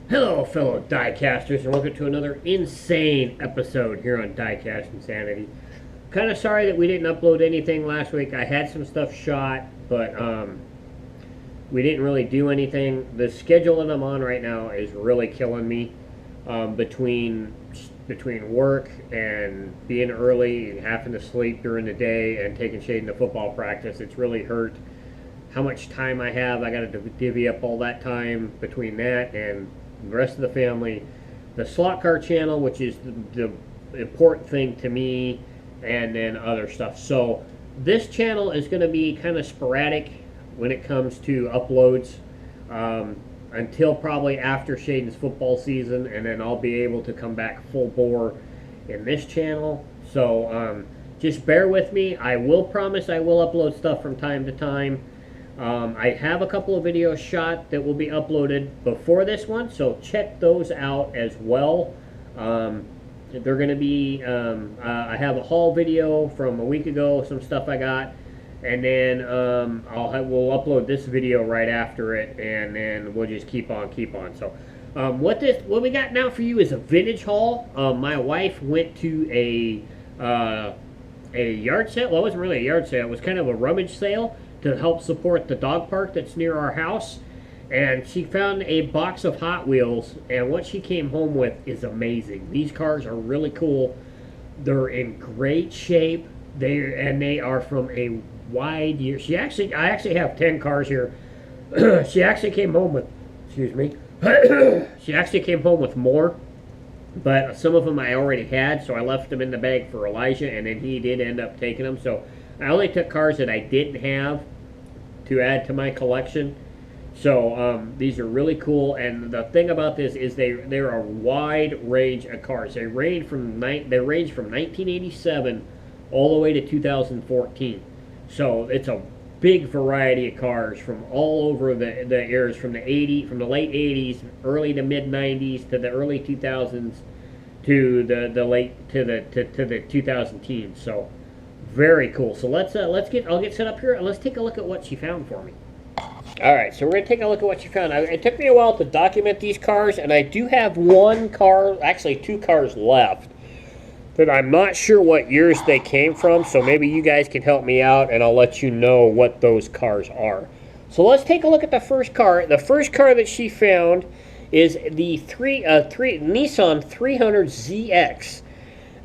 Hello, fellow diecasters, and welcome to another insane episode here on Diecast Insanity. Kind of sorry that we didn't upload anything last week. I had some stuff shot, but we didn't really do anything. The schedule that I'm on right now is really killing me. Between work and being early and having to sleep during the day and taking Shaden to football practice, it's really hurt how much time I have. I got to divvy up all that time between that and the rest of the family, the slot car channel, which is the important thing to me, and then other stuff. So this channel is going to be kind of sporadic when it comes to uploads until probably after Shaden's football season, and then I'll be able to come back full bore in this channel. So just bear with me. I will promise I will upload stuff from time to time. I have a couple of videos shot that will be uploaded before this one, so check those out as well. They're going to be, I have a haul video from a week ago, some stuff I got, and then we'll upload this video right after it, and then we'll just keep on. So what we got now for you is a vintage haul. My wife went to a yard sale. Well, it wasn't really a yard sale. It was kind of a rummage sale to help support the dog park that's near our house, and she found a box of Hot Wheels, and what she came home with is amazing. These cars are really cool. They're in great shape. They are from a wide year. I actually have 10 cars here. She actually came home with, excuse me, she actually came home with more, but some of them I already had, so I left them in the bag for Elijah, and then he did end up taking them. So I only took cars that I didn't have to add to my collection. So these are really cool, and the thing about this is they're a wide range of cars. They range from 1987 all the way to 2014. So it's a big variety of cars from all over the eras, from the late 80s, early to mid 90s, to the early 2000s, to the 2000 teens. So very cool. So I'll get set up here and let's take a look at what she found for me. Alright, so we're going to take a look at what she found. It took me a while to document these cars, and I do have one car, actually 2 cars left, that I'm not sure what years they came from, so maybe you guys can help me out and I'll let you know what those cars are. So let's take a look at the first car. The first car that she found is the Nissan 300ZX.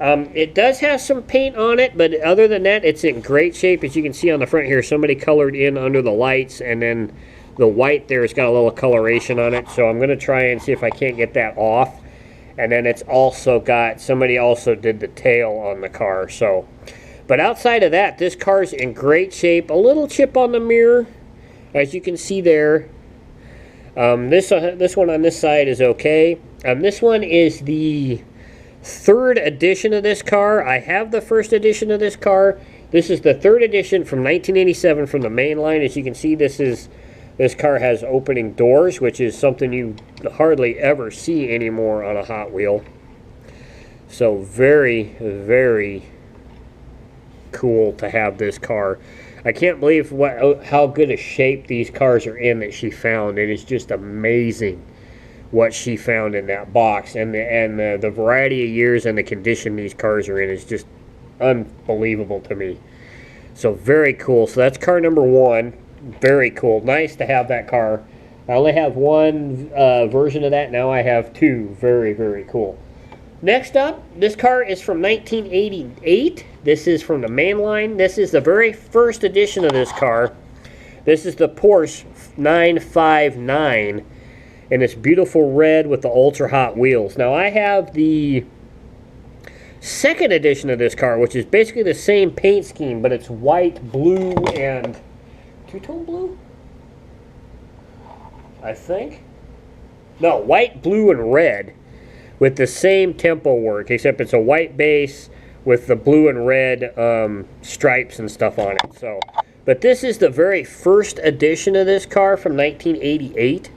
It does have some paint on it, but other than that, it's in great shape. As you can see on the front here, somebody colored in under the lights, and then the white there has got a little coloration on it. So I'm going to try and see if I can't get that off. And then it's also got, somebody also did the tail on the car. So, but outside of that, this car's in great shape. A little chip on the mirror, as you can see there. This one on this side is okay. This one is the 3rd edition of this car. I have the 1st edition of this car. This is the 3rd edition from 1987 from the main line. As you can see, this car has opening doors, which is something you hardly ever see anymore on a Hot Wheel. So very, very cool to have this car. I can't believe how good a shape these cars are in that she found. It is just amazing what she found in that box, and the variety of years and the condition these cars are in is just unbelievable to me. So very cool. So that's car number 1. Very cool. Nice to have that car. I only have one version of that. Now I have 2. Very, very cool. Next up, this car is from 1988. This is from the main line. This is the very first edition of this car. This is the Porsche 959. And it's beautiful red with the ultra hot wheels. Now I have the 2nd edition of this car, which is basically the same paint scheme, but it's white, blue, and two-tone blue, I think. No, white, blue, and red with the same tempo work, except it's a white base with the blue and red stripes and stuff on it. So, but this is the very first edition of this car from 1988.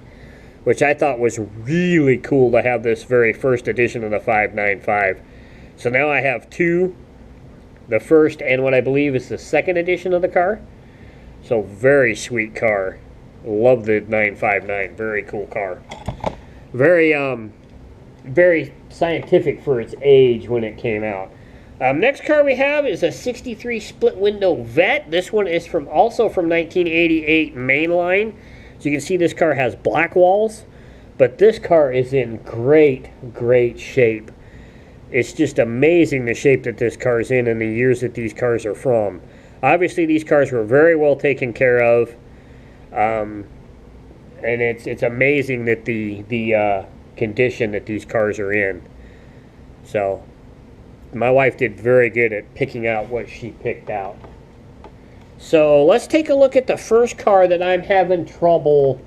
Which I thought was really cool to have this very first edition of the 595. So now I have 2, the first and what I believe is the 2nd edition of the car. So very sweet car. Love the 959, very cool car. Very, very scientific for its age when it came out. Next car we have is a 63 split window Vette. This one is also from 1988 mainline. So you can see this car has black walls, but this car is in great shape. It's just amazing the shape that this car is in and the years that these cars are from. Obviously these cars were very well taken care of, and it's amazing that the condition that these cars are in. So my wife did very good at picking out what she picked out. So let's take a look at the first car that I'm having trouble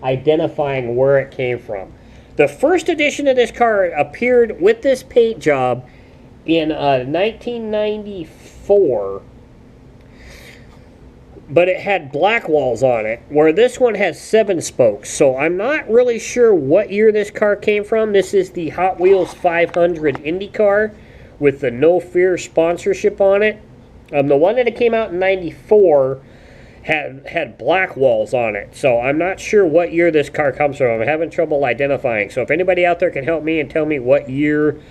identifying where it came from. The first edition of this car appeared with this paint job in 1994, but it had black walls on it, where this one has 7 spokes. So I'm not really sure what year this car came from. This is the Hot Wheels 500 IndyCar with the No Fear sponsorship on it. The one that it came out in 94 had black walls on it. So I'm not sure what year this car comes from. I'm having trouble identifying. So if anybody out there can help me and tell me what year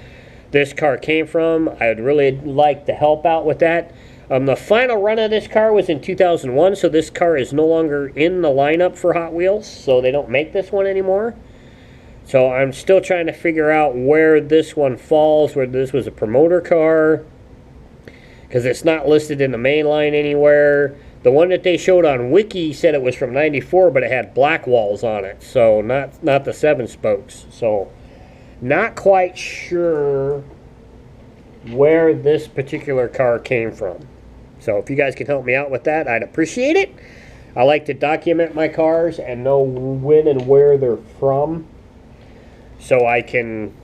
this car came from, I'd really like to help out with that. The final run of this car was in 2001, so this car is no longer in the lineup for Hot Wheels, so they don't make this one anymore. So I'm still trying to figure out where this one falls, whether this was a promoter car, because it's not listed in the main line anywhere. The one that they showed on Wiki said it was from 94, but it had black walls on it, so not the 7 spokes. So not quite sure where this particular car came from. So if you guys can help me out with that, I'd appreciate it. I like to document my cars and know when and where they're from, so I can,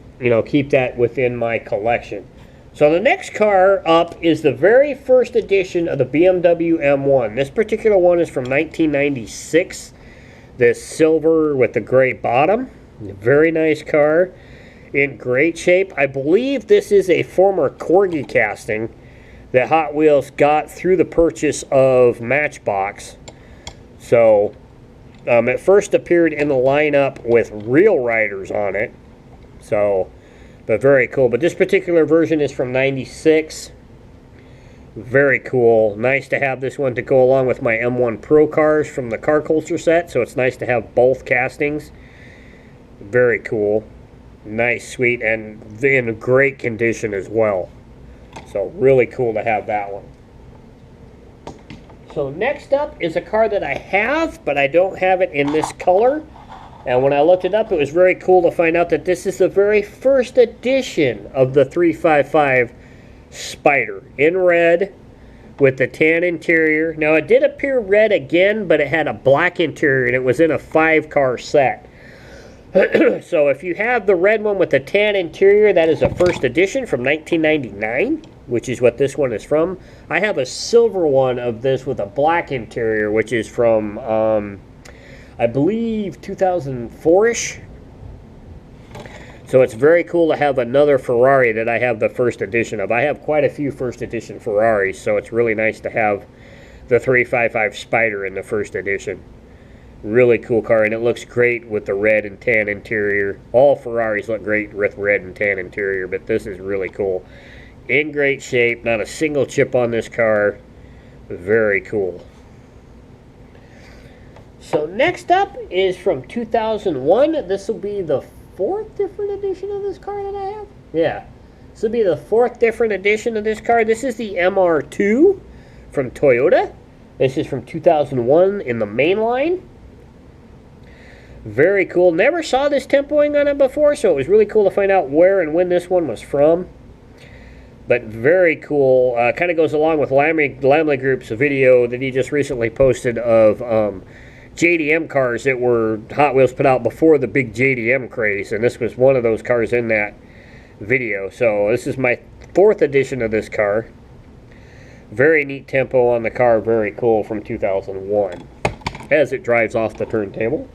keep that within my collection. So the next car up is the very first edition of the BMW M1. This particular one is from 1996. This silver with the gray bottom. Very nice car. In great shape. I believe this is a former Corgi casting that Hot Wheels got through the purchase of Matchbox. So it first appeared in the lineup with real riders on it. So, but very cool. But this particular version is from 96. Very cool. Nice to have this one to go along with my M1 Pro cars from the Car Culture set. So it's nice to have both castings. Very cool. Nice, sweet, and in great condition as well. So really cool to have that one. So next up is a car that I have, but I don't have it in this color. And when I looked it up, it was very cool to find out that this is the very first edition of the 355 Spyder in red with the tan interior. Now it did appear red again, but it had a black interior and it was in a 5-car set. So if you have the red one with the tan interior, that is a first edition from 1999, which is what this one is from. I have a silver one of this with a black interior, which is from, I believe, 2004-ish. So it's very cool to have another Ferrari that I have the first edition of. I have quite a few first edition Ferraris, so it's really nice to have the 355 Spyder in the first edition. Really cool car, and it looks great with the red and tan interior. All Ferraris look great with red and tan interior, but this is really cool. In great shape, not a single chip on this car. Very cool. So next up is from 2001. This will be the 4th different edition of this car that I have. Yeah, this will be the 4th different edition of this car. This is the MR2 from Toyota. This is from 2001 in the main line. Very cool. Never saw this tempoing on it before, so it was really cool to find out where and when this one was from. But very cool. Kind of goes along with Lamley Group's video that he just recently posted of JDM cars that were Hot Wheels put out before the big JDM craze. And this was one of those cars in that video. So this is my 4th edition of this car. Very neat tempo on the car. Very cool, from 2001. As it drives off the turntable.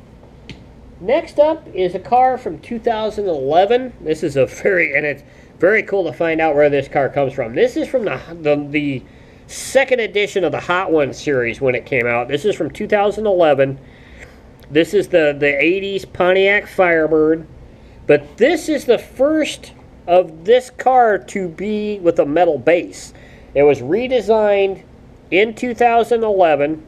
Next up is a car from 2011. This is and it's very cool to find out where this car comes from. This is from the 2nd edition of the Hot Ones series when it came out. This is from 2011. This is the 80s Pontiac Firebird But this is the first of this car to be with a metal base. It was redesigned in 2011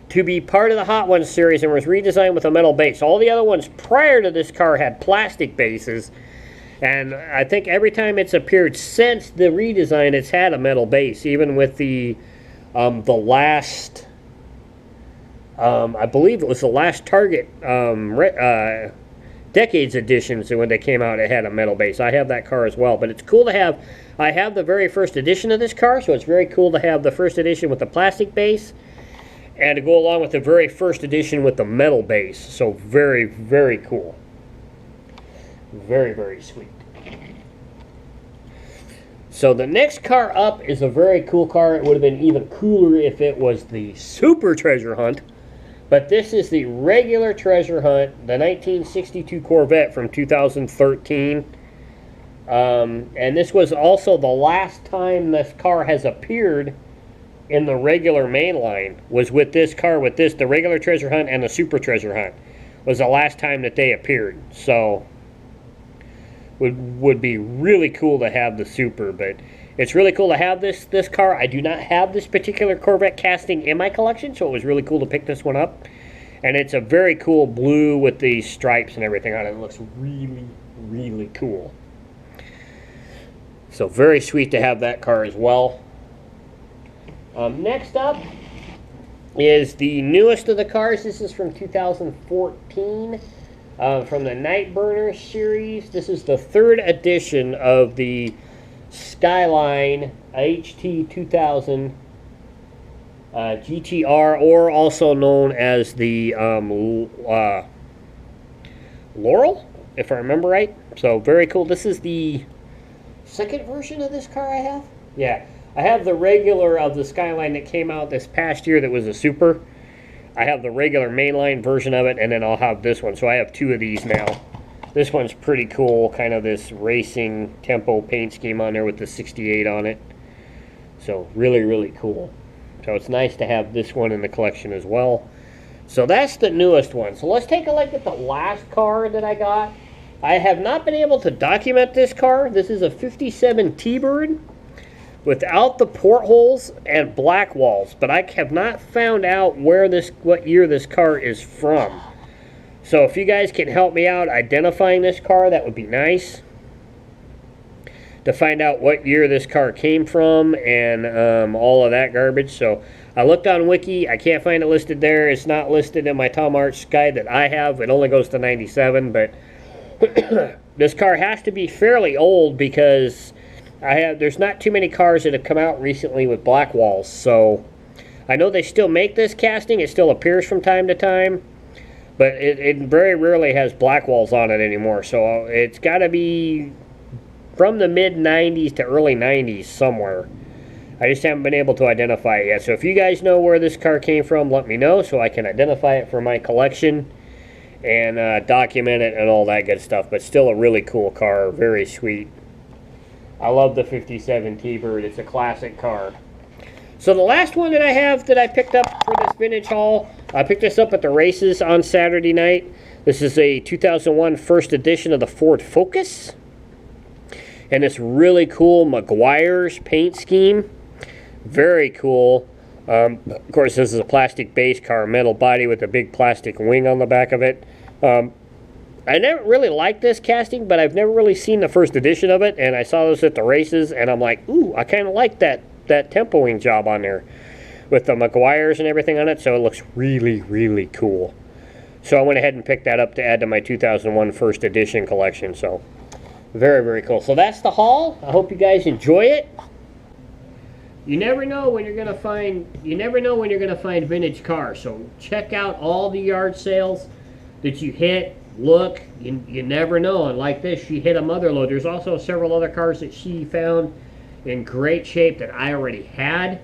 to be part of the Hot Ones series and was redesigned with a metal base. All the other ones prior to this car had plastic bases, and I think every time it's appeared since the redesign, it's had a metal base, even with the last, I believe it was the last Target Decades edition, so when they came out, it had a metal base. I have that car as well, but it's cool to have. I have the very first edition of this car, so it's very cool to have the first edition with the plastic base, and to go along with the very first edition with the metal base. So very, very cool. Very, very sweet. So the next car up is a very cool car. It would have been even cooler if it was the Super Treasure Hunt. But this is the regular Treasure Hunt, the 1962 Corvette from 2013. And this was also the last time this car has appeared in the regular mainline, was with this car, with this, the regular Treasure Hunt and the Super Treasure Hunt, was the last time that they appeared. So, would be really cool to have the Super, but it's really cool to have this car. I do not have this particular Corvette casting in my collection, so it was really cool to pick this one up. And it's a very cool blue with the stripes and everything on it. It looks really, really cool. So very sweet to have that car as well. Next up is the newest of the cars. This is from 2014, from the Nightburner series. This is the third edition of the Skyline HT2000 GTR, or also known as the Laurel, if I remember right. So very cool. This is the second version of this car I have. Yeah, I have the regular of the Skyline that came out this past year that was a Super. I have the regular mainline version of it, and then I'll have this one. So I have two of these now. This one's pretty cool, kind of this racing tempo paint scheme on there with the 68 on it. So really, really cool. So it's nice to have this one in the collection as well. So that's the newest one. So let's take a look at the last car that I got. I have not been able to document this car. This is a 57 Tbird without the portholes and black walls. But I have not found out what year this car is from. So if you guys can help me out identifying this car, that would be nice. To find out what year this car came from and all of that garbage. So I looked on Wiki. I can't find it listed there. It's not listed in my Tom Arts guide that I have. It only goes to 97, but this car has to be fairly old because there's not too many cars that have come out recently with black walls. So I know they still make this casting. It still appears from time to time. But it very rarely has black walls on it anymore. So it's got to be from the mid-90s to early 90s somewhere. I just haven't been able to identify it yet. So if you guys know where this car came from, let me know so I can identify it for my collection and document it and all that good stuff. But still a really cool car. Very sweet. I love the 57 Tbird. It's a classic car. So the last one that I have that I picked up for this vintage haul, I picked this up at the races on Saturday night. This is a 2001 first edition of the Ford Focus. And this really cool Meguiar's paint scheme. Very cool. Of course, this is a plastic base car, metal body with a big plastic wing on the back of it. I never really liked this casting, but I've never really seen the first edition of it. And I saw this at the races, and I'm like, ooh, I kind of like that tempoing job on there with the Meguiar's and everything on it. So it looks really, really cool. So I went ahead and picked that up to add to my 2001 first edition collection. So very, very cool. So that's the haul. I hope you guys enjoy it. You never know when you're gonna find vintage cars. So check out all the yard sales that you hit. Look, you never know. And like this, she hit a mother lode. There's also several other cars that she found in great shape that I already had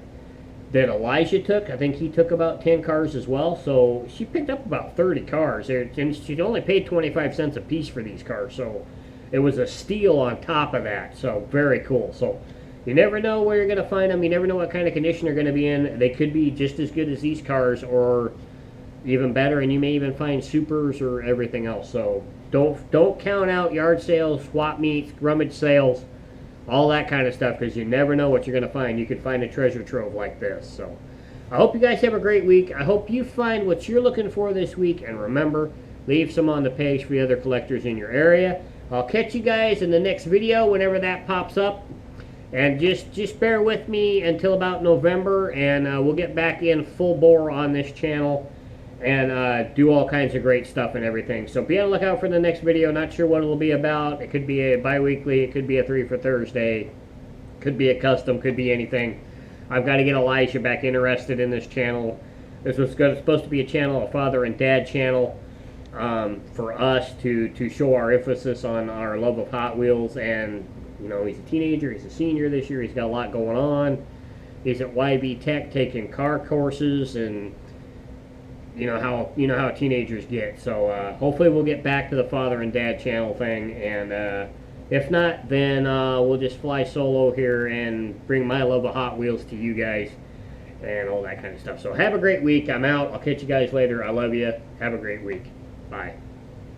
that Elijah took. I think he took about 10 cars as well. So she picked up about 30 cars. And she only paid 25 cents a piece for these cars. So it was a steal on top of that. So very cool. So you never know where you're going to find them. You never know what kind of condition they're going to be in. They could be just as good as these cars or even better, and you may even find supers or everything else. So don't count out yard sales, swap meets, rummage sales, all that kind of stuff, because you never know what you're going to find. You could find a treasure trove like this. So I hope you guys have a great week. I hope you find what you're looking for this week, and remember, leave some on the page for the other collectors in your area. I'll catch you guys in the next video whenever that pops up. And just bear with me until about November, and we'll get back in full bore on this channel and do all kinds of great stuff and everything. So be on the lookout for the next video. Not sure what it'll be about. It could be a bi-weekly, it could be a 3 for Thursday, could be a custom, could be anything. I've got to get Elijah back interested in this channel. This was supposed to be a channel, a father and dad channel, for us to show our emphasis on our love of Hot Wheels. And you know, he's a teenager, he's a senior this year, he's got a lot going on. He's at YB Tech taking car courses, and you know how teenagers get. So hopefully we'll get back to the father and dad channel thing, and if not, then we'll just fly solo here and bring my love of Hot Wheels to you guys and all that kind of stuff. So have a great week. I'm out. I'll catch you guys later. I love you. Have a great week. Bye.